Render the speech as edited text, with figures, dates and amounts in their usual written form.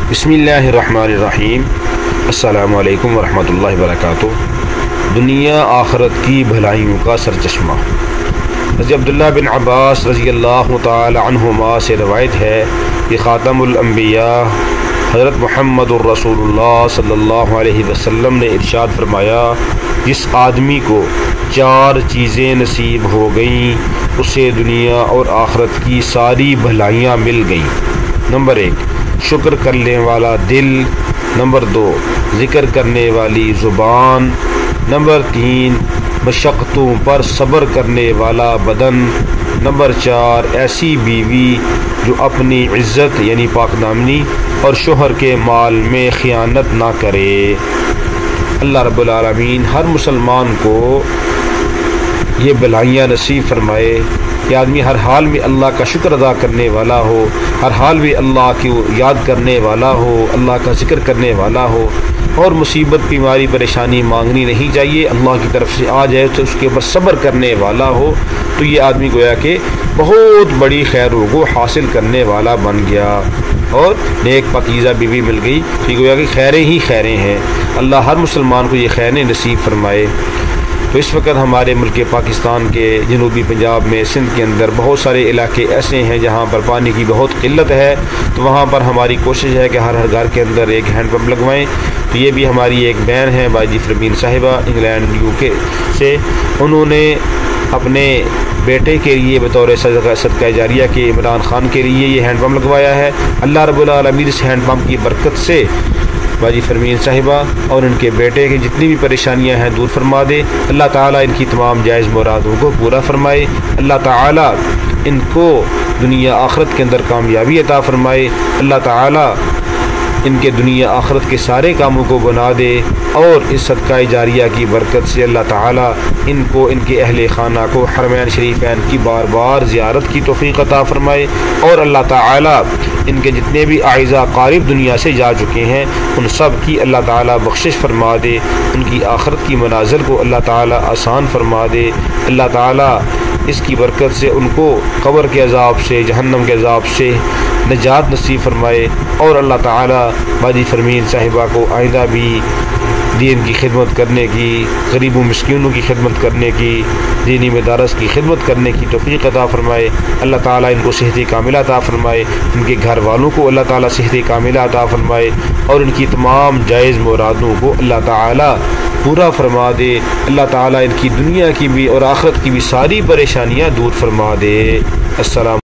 بسم اللہ الرحمن الرحیم۔ السلام علیکم ورحمۃ اللہ وبرکاتہ۔ دنیا آخرت کی بھلائیوں کا سرچشمہ۔ حضرت عبداللہ بن عباس رضی اللہ تعالی عنہما سے روایت ہے کہ خاتم الانبیاء حضرت محمد الرسول اللہ صلی اللہ علیہ وسلم نے ارشاد فرمایا، جس آدمی کو 4 چیزیں نصیب ہو گئیں اسے دنیا اور آخرت کی ساری بھلائیاں مل گئیں۔ نمبر 1، شکر کرنے والا دل۔ نمبر 2، ذکر کرنے والی زبان۔ نمبر 3، مشقتوں پر صبر کرنے والا بدن۔ نمبر 4، ایسی بیوی جو اپنی عزت یعنی پاک دامنی اور شوہر کے مال میں خیانت نہ کرے۔ اللہ رب العالمین ہر مسلمان کو یہ بھلائیاں نصیب فرمائے کہ آدمی ہر حال میں اللہ کا شکر ادا کرنے والا ہو، ہر حال میں اللہ کی یاد کرنے والا ہو، اللہ کا ذکر کرنے والا ہو، اور مصیبت بیماری پریشانی مانگنی نہیں چاہیے، اللہ کی طرف سے آ جائے تو اس کے اوپر صبر کرنے والا ہو، تو یہ آدمی گویا کہ بہت بڑی خیروں کو حاصل کرنے والا بن گیا اور نیک پاکیزہ بیوی مل گئی، تو یہ گویا کہ خیریں ہی خیریں ہیں۔ اللہ ہر مسلمان کو یہ خیریں نصیب فرمائے۔ تو اس وقت ہمارے ملک پاکستان کے جنوبی پنجاب میں سندھ کے اندر بہت سارے علاقے ایسے ہیں جہاں پر پانی کی بہت قلت ہے، تو وہاں پر ہماری کوشش ہے کہ ہر گھر کے اندر ایک ہینڈ پمپ لگوائیں۔ تو یہ بھی ہماری ایک بہن ہے باجی فرمین صاحبہ انگلینڈ UK سے، انہوں نے اپنے بیٹے کے لیے بطور صدقہ جاریہ کے عمران خان کے لیے یہ ہینڈ پمپ لگوایا ہے۔ اللہ رب العالمین اس ہینڈ پمپ کی برکت سے باجی فرمین صاحبہ اور ان کے بیٹے کی جتنی بھی پریشانیاں ہیں دور فرما دے۔ اللہ تعالیٰ ان کی تمام جائز مرادوں کو پورا فرمائے۔ اللہ تعالیٰ ان کو دنیا آخرت کے اندر کامیابی عطا فرمائے۔ اللہ تعالیٰ ان کے دنیا آخرت کے سارے کاموں کو بنا دے، اور اس صدقہ جاریہ کی برکت سے اللہ تعالیٰ ان کو ان کے اہل خانہ کو حرمین شریفین کی بار بار زیارت کی توفیق عطا فرمائے، اور اللہ تعالیٰ ان کے جتنے بھی اعزاء قارب دنیا سے جا چکے ہیں ان سب کی اللہ تعالیٰ بخشش فرما دے، ان کی آخرت کی منازل کو اللہ تعالیٰ آسان فرما دے۔ اللہ تعالیٰ اس کی برکت سے ان کو قبر کے عذاب سے، جہنم کے عذاب سے نجات نصیب فرمائے، اور اللہ تعالیٰ باجی فرمین صاحبہ کو آئندہ بھی دین کی خدمت کرنے کی، غریب و مسکینوں کی خدمت کرنے کی، دینی مدارس کی خدمت کرنے کی توفیق عطا فرمائے۔ اللہ تعالیٰ ان کو صحت کاملہ عطا فرمائے، ان کے گھر والوں کو اللہ تعالیٰ صحت کاملہ عطا فرمائے، اور ان کی تمام جائز مرادوں کو اللہ تعالیٰ پورا فرما دے۔ اللہ تعالیٰ ان کی دنیا کی بھی اور آخرت کی بھی ساری پریشانیاں دور فرما دے۔ السلام